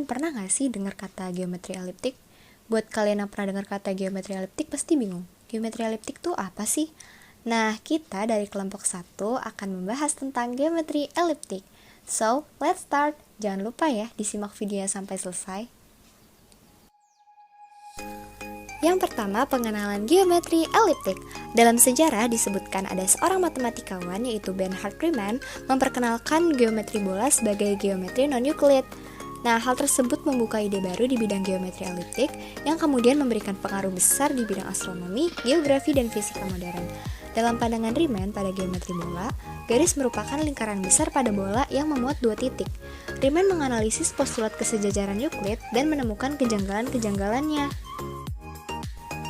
Kalian pernah nggak sih dengar kata geometri eliptik? Buat kalian yang pernah dengar kata geometri eliptik pasti bingung. Geometri eliptik tuh apa sih? Nah, kita dari kelompok 1 akan membahas tentang geometri eliptik. So, let's start. Jangan lupa ya disimak videonya sampai selesai. Yang pertama, pengenalan geometri eliptik. Dalam sejarah disebutkan ada seorang matematikawan yaitu Bernhard Riemann memperkenalkan geometri bola sebagai geometri non-Euclid. Nah, hal tersebut membuka ide baru di bidang geometri eliptik yang kemudian memberikan pengaruh besar di bidang astronomi, geografi, dan fisika modern. Dalam pandangan Riemann pada geometri bola, garis merupakan lingkaran besar pada bola yang memuat dua titik. Riemann menganalisis postulat kesejajaran Euclid dan menemukan kejanggalan-kejanggalannya.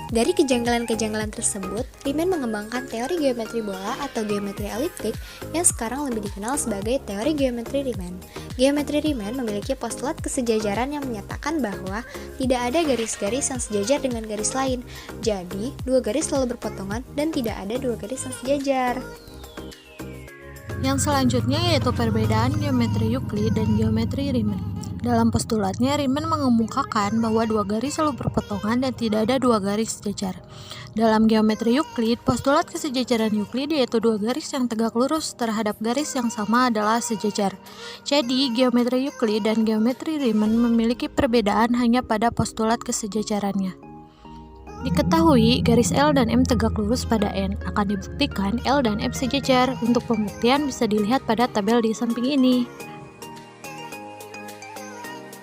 Dari kejanggalan-kejanggalan tersebut, Riemann mengembangkan teori geometri bola atau geometri eliptik yang sekarang lebih dikenal sebagai teori geometri Riemann. Geometri Riemann memiliki postulat kesejajaran yang menyatakan bahwa tidak ada garis-garis yang sejajar dengan garis lain. Jadi, dua garis selalu berpotongan dan tidak ada dua garis yang sejajar. Yang selanjutnya yaitu perbedaan geometri Euclid dan geometri Riemann. Dalam postulatnya, Riemann mengemukakan bahwa dua garis selalu berpotongan dan tidak ada dua garis sejajar. Dalam geometri Euclid, postulat kesejajaran Euclid yaitu dua garis yang tegak lurus terhadap garis yang sama adalah sejajar. Jadi, geometri Euclid dan geometri Riemann memiliki perbedaan hanya pada postulat kesejajarannya. Diketahui garis L dan M tegak lurus pada N, akan dibuktikan L dan M sejajar. Untuk pembuktian bisa dilihat pada tabel di samping ini.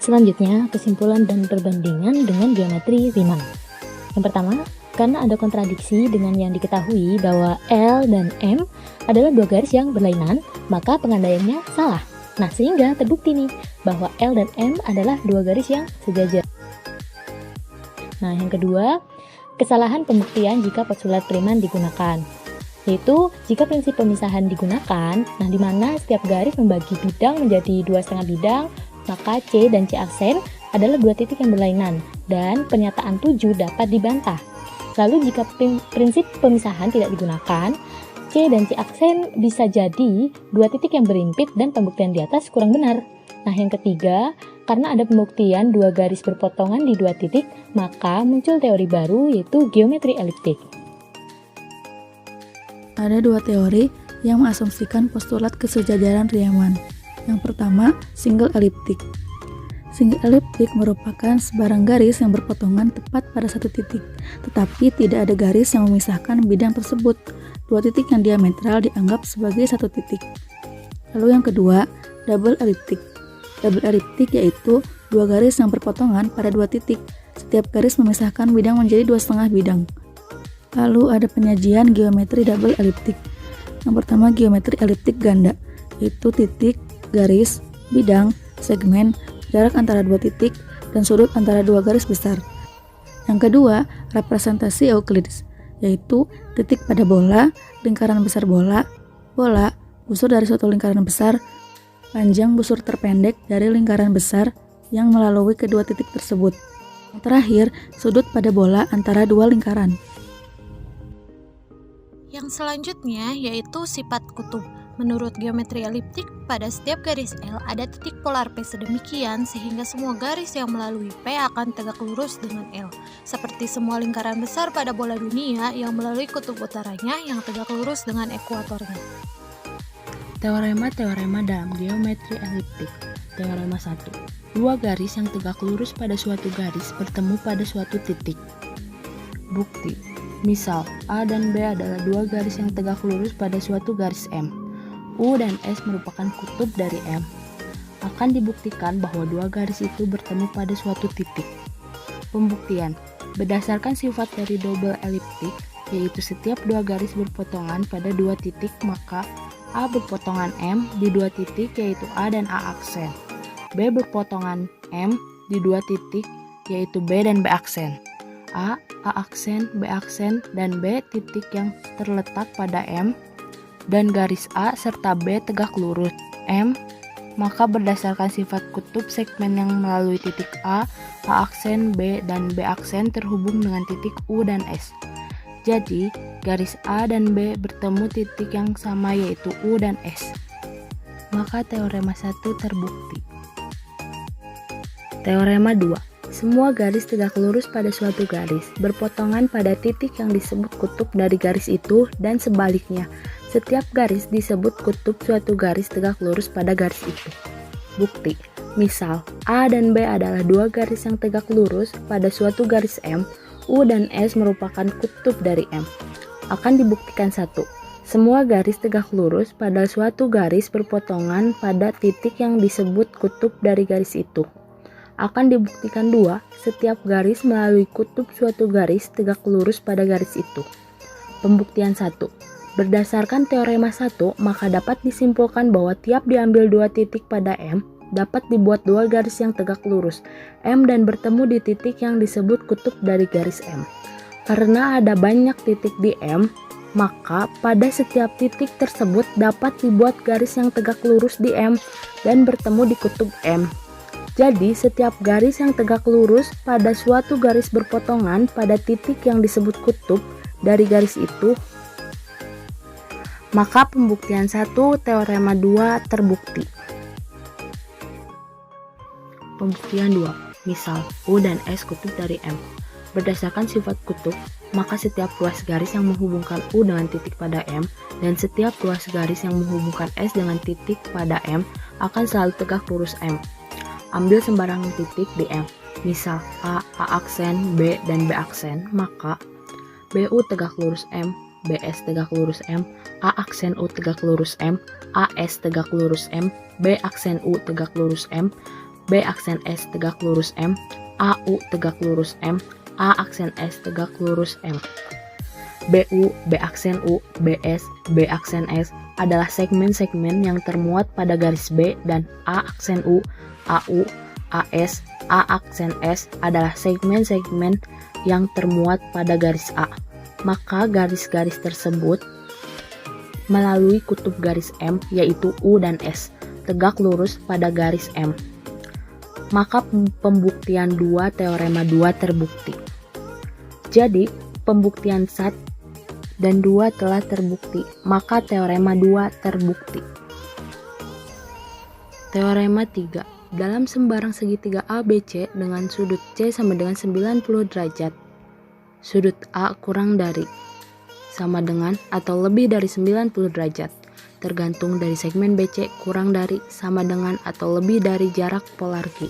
Selanjutnya, kesimpulan dan perbandingan dengan geometri Riemann. Yang pertama, karena ada kontradiksi dengan yang diketahui bahwa L dan M adalah dua garis yang berlainan, maka pengandaiannya salah. Nah, sehingga terbukti nih bahwa L dan M adalah dua garis yang sejajar. Nah, yang kedua, kesalahan pembuktian jika postulat Riemann digunakan, yaitu jika prinsip pemisahan digunakan, nah di mana setiap garis membagi bidang menjadi 2,5 bidang, maka C dan C aksen adalah dua titik yang berlainan, dan pernyataan 7 dapat dibantah. Lalu jika prinsip pemisahan tidak digunakan, C dan C aksen bisa jadi dua titik yang berimpit dan pembuktian di atas kurang benar. Nah, yang ketiga, karena ada pembuktian dua garis berpotongan di dua titik, maka muncul teori baru yaitu geometri eliptik. Ada dua teori yang mengasumsikan postulat kesejajaran Riemann. Yang pertama, single elliptic. Single elliptic merupakan sebarang garis yang berpotongan tepat pada satu titik, tetapi tidak ada garis yang memisahkan bidang tersebut. Dua titik yang diametral dianggap sebagai satu titik. Lalu yang kedua, double elliptic. Double elliptic yaitu dua garis yang berpotongan pada dua titik. Setiap garis memisahkan bidang menjadi 2,5 bidang. Lalu ada penyajian geometri double elliptic. Yang pertama, geometri eliptik ganda, yaitu titik, garis, bidang, segmen, jarak antara dua titik, dan sudut antara dua garis besar. Yang kedua, representasi Euclides, yaitu titik pada bola, lingkaran besar bola, busur dari suatu lingkaran besar, panjang busur terpendek dari lingkaran besar yang melalui kedua titik tersebut. Yang terakhir, sudut pada bola antara dua lingkaran. Yang selanjutnya yaitu sifat kutub. Menurut geometri eliptik, pada setiap garis L ada titik polar P sedemikian sehingga semua garis yang melalui P akan tegak lurus dengan L. Seperti semua lingkaran besar pada bola dunia yang melalui kutub utaranya yang tegak lurus dengan ekuatornya. Teorema-teorema dalam geometri eliptik. Teorema 1. Dua garis yang tegak lurus pada suatu garis bertemu pada suatu titik. Bukti. Misal, A dan B adalah dua garis yang tegak lurus pada suatu garis M. U dan S merupakan kutub dari M. Akan dibuktikan bahwa dua garis itu bertemu pada suatu titik. Pembuktian. Berdasarkan sifat dari double elliptic, yaitu setiap dua garis berpotongan pada dua titik, maka A berpotongan M di dua titik yaitu A dan A aksen. B berpotongan M di dua titik yaitu B dan B aksen. A aksen, B aksen, dan B titik yang terletak pada M dan garis A serta B tegak lurus M, maka berdasarkan sifat kutub segmen yang melalui titik A aksen, B, dan B aksen terhubung dengan titik U dan S. Jadi, garis A dan B bertemu titik yang sama yaitu U dan S. Maka teorema 1 terbukti. Teorema 2. Semua garis tegak lurus pada suatu garis berpotongan pada titik yang disebut kutub dari garis itu dan sebaliknya. Setiap garis disebut kutub suatu garis tegak lurus pada garis itu. Bukti. Misal, A dan B adalah dua garis yang tegak lurus pada suatu garis M, U dan S merupakan kutub dari M. Akan dibuktikan 1. Semua garis tegak lurus pada suatu garis berpotongan pada titik yang disebut kutub dari garis itu. Akan dibuktikan 2. Setiap garis melalui kutub suatu garis tegak lurus pada garis itu. Pembuktian 1. Berdasarkan teorema 1, maka dapat disimpulkan bahwa tiap diambil dua titik pada M, dapat dibuat dua garis yang tegak lurus M dan bertemu di titik yang disebut kutub dari garis M. Karena ada banyak titik di M, maka pada setiap titik tersebut dapat dibuat garis yang tegak lurus di M dan bertemu di kutub M. Jadi, setiap garis yang tegak lurus pada suatu garis berpotongan pada titik yang disebut kutub dari garis itu, maka pembuktian 1 teorema 2 terbukti. Pembuktian 2. Misal, U dan S kutub dari M. Berdasarkan sifat kutub, maka setiap ruas garis yang menghubungkan U dengan titik pada M dan setiap ruas garis yang menghubungkan S dengan titik pada M akan selalu tegak lurus M. Ambil sembarang titik di M, misal A aksen, B, dan B aksen, maka BU tegak lurus M, BS tegak lurus M, A aksen U tegak lurus M, AS tegak lurus M, B aksen U tegak lurus M, B aksen S tegak lurus M, AU tegak lurus M, A aksen S tegak lurus M. BU, B aksen U, BS, B aksen S adalah segmen-segmen yang termuat pada garis B dan A aksen U, AU, AS, A aksen S adalah segmen-segmen yang termuat pada garis A. Maka garis-garis tersebut melalui kutub garis M yaitu U dan S tegak lurus pada garis M. Maka pembuktian 2 teorema 2 terbukti. Jadi, pembuktian 1 dan 2 telah terbukti, maka teorema 2 terbukti. Teorema 3. Dalam sembarang segitiga ABC dengan sudut C sama dengan 90 derajat, sudut A kurang dari, sama dengan, atau lebih dari 90 derajat, tergantung dari segmen BC kurang dari, sama dengan, atau lebih dari jarak polar Q.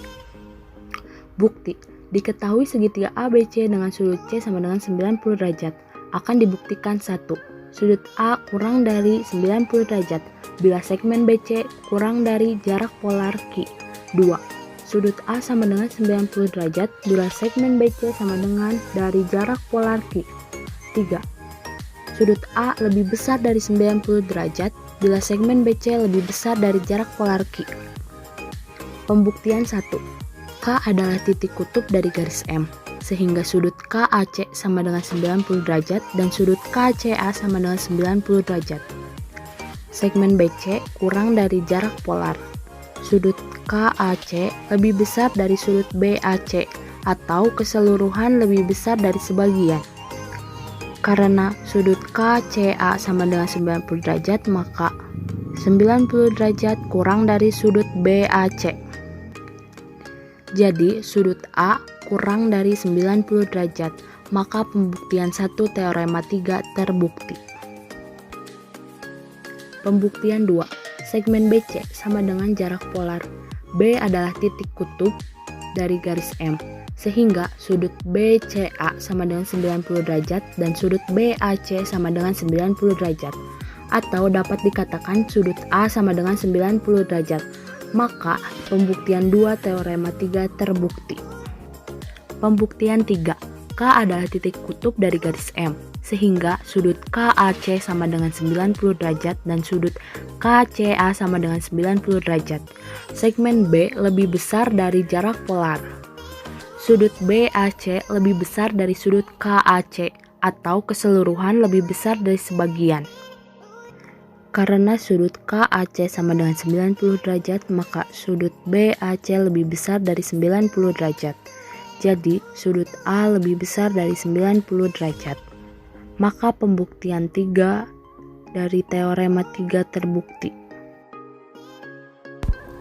Bukti. Diketahui segitiga ABC dengan sudut C sama dengan 90 derajat, akan dibuktikan 1. Sudut A kurang dari 90 derajat bila segmen BC kurang dari jarak polar Q. 2. Sudut A sama dengan 90 derajat bila segmen BC sama dengan dari jarak polar Q. 3. Sudut A lebih besar dari 90 derajat bila segmen BC lebih besar dari jarak polar Q. Pembuktian 1. K adalah titik kutub dari garis M, sehingga sudut KAC sama dengan 90 derajat dan sudut KCA sama dengan 90 derajat. Segmen BC kurang dari jarak polar. Sudut KAC lebih besar dari sudut BAC atau keseluruhan lebih besar dari sebagian. Karena sudut KCA sama dengan 90 derajat, maka 90 derajat kurang dari sudut BAC. Jadi, sudut A kurang dari 90 derajat, maka pembuktian 1 teorema 3 terbukti. Pembuktian 2. Segmen BC sama dengan jarak polar. B adalah titik kutub dari garis M, sehingga sudut BCA sama dengan 90 derajat dan sudut BAC sama dengan 90 derajat. Atau dapat dikatakan sudut A sama dengan 90 derajat. Maka pembuktian 2 teorema 3 terbukti. Pembuktian 3. K adalah titik kutub dari garis M, sehingga sudut KAC sama dengan 90 derajat dan sudut KCA sama dengan 90 derajat. Segmen B lebih besar dari jarak polar. Sudut BAC lebih besar dari sudut KAC atau keseluruhan lebih besar dari sebagian. Karena sudut KAC sama dengan 90 derajat, maka sudut BAC lebih besar dari 90 derajat. Jadi, sudut A lebih besar dari 90 derajat. Maka pembuktian 3 dari teorema 3 terbukti.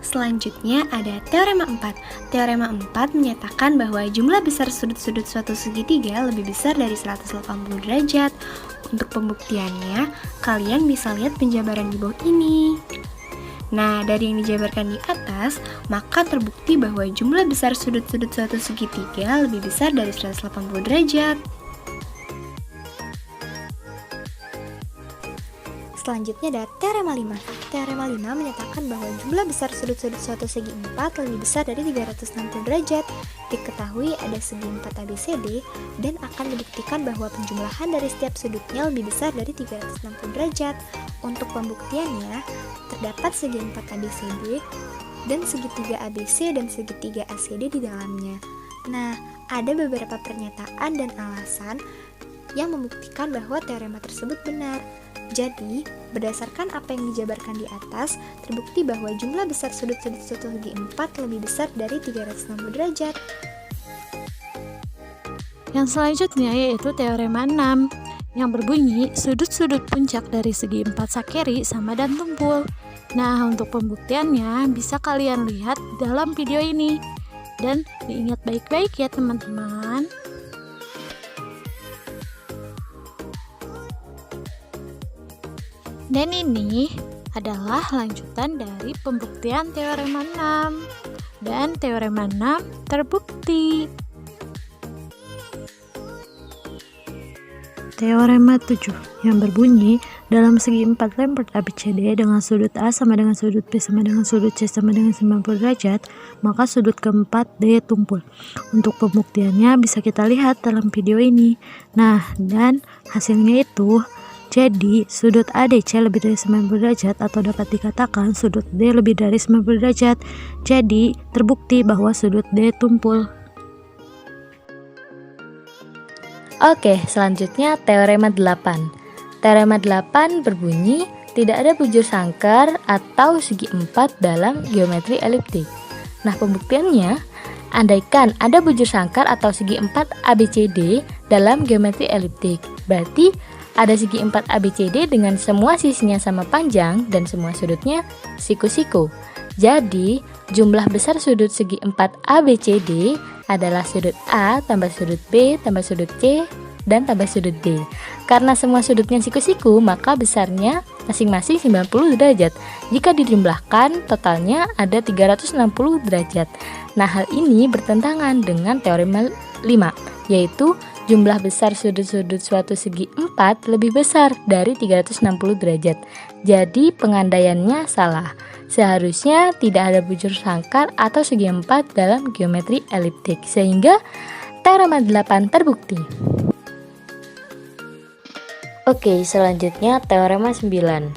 Selanjutnya ada teorema 4. Teorema 4 menyatakan bahwa jumlah besar sudut-sudut suatu segitiga lebih besar dari 180 derajat. Untuk pembuktiannya, kalian bisa lihat penjabaran di bawah ini. Nah, dari yang dijabarkan di atas, maka terbukti bahwa jumlah besar sudut-sudut suatu segitiga lebih besar dari 180 derajat. Selanjutnya ada teorema 5. Teorema 5 menyatakan bahwa jumlah besar sudut-sudut suatu segi 4 lebih besar dari 360 derajat. Diketahui ada segi 4 ABCD dan akan dibuktikan bahwa penjumlahan dari setiap sudutnya lebih besar dari 360 derajat. Untuk pembuktiannya, terdapat segi 4 ABCD dan segitiga ABC dan segitiga ACD di dalamnya. Nah, ada beberapa pernyataan dan alasan yang membuktikan bahwa teorema tersebut benar. Jadi, berdasarkan apa yang dijabarkan di atas, terbukti bahwa jumlah besar sudut-sudut suatu segi 4 lebih besar dari 360 derajat. Yang selanjutnya yaitu teorema 6, yang berbunyi sudut-sudut puncak dari segi 4 sakeri sama dan tumpul. Nah, untuk pembuktiannya bisa kalian lihat dalam video ini. Dan diingat baik-baik ya teman-teman. Dan ini adalah lanjutan dari pembuktian teorema 6. Dan teorema 6 terbukti. Teorema 7 yang berbunyi dalam segi 4 lempert ABCD dengan sudut A sama dengan sudut B sama dengan sudut C sama dengan 90 derajat, maka sudut keempat D tumpul. Untuk pembuktiannya bisa kita lihat dalam video ini. Nah, dan hasilnya itu jadi, sudut ADC lebih dari 90 derajat atau dapat dikatakan sudut D lebih dari 90 derajat. Jadi, terbukti bahwa sudut D tumpul. Oke, selanjutnya teorema 8. Teorema 8 berbunyi tidak ada bujur sangkar atau segi 4 dalam geometri eliptik. Nah, pembuktiannya, andaikan ada bujur sangkar atau segi 4 ABCD dalam geometri eliptik, berarti ada segi 4 ABCD dengan semua sisinya sama panjang dan semua sudutnya siku-siku. Jadi, jumlah besar sudut segi 4 ABCD adalah sudut A tambah sudut B tambah sudut C dan tambah sudut D. Karena semua sudutnya siku-siku, maka besarnya masing-masing 90 derajat. Jika dijumlahkan, totalnya ada 360 derajat. Nah, hal ini bertentangan dengan teorema 5, yaitu jumlah besar sudut-sudut suatu segi 4 lebih besar dari 360 derajat. Jadi pengandaiannya salah. Seharusnya tidak ada bujur sangkar atau segi 4 dalam geometri eliptik, sehingga teorema 8 terbukti. Oke, selanjutnya teorema 9.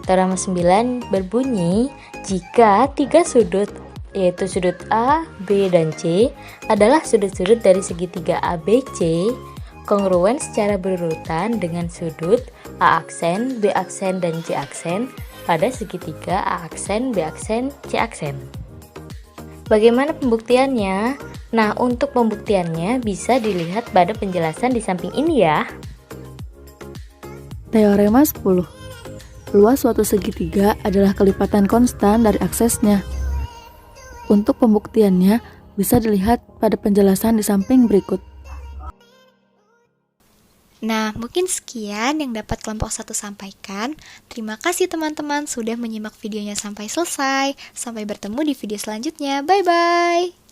Teorema 9 berbunyi jika 3 sudut, yaitu sudut A, B, dan C adalah sudut-sudut dari segitiga ABC, kongruen secara berurutan dengan sudut A aksen, B aksen, dan C aksen pada segitiga A aksen, B aksen, C aksen. Bagaimana pembuktiannya? Nah, untuk pembuktiannya bisa dilihat pada penjelasan di samping ini ya. Teorema 10. Luas suatu segitiga adalah kelipatan konstan dari aksesnya. Untuk pembuktiannya bisa dilihat pada penjelasan di samping berikut. Nah, mungkin sekian yang dapat kelompok 1 sampaikan. Terima kasih teman-teman sudah menyimak videonya sampai selesai. Sampai bertemu di video selanjutnya. Bye-bye.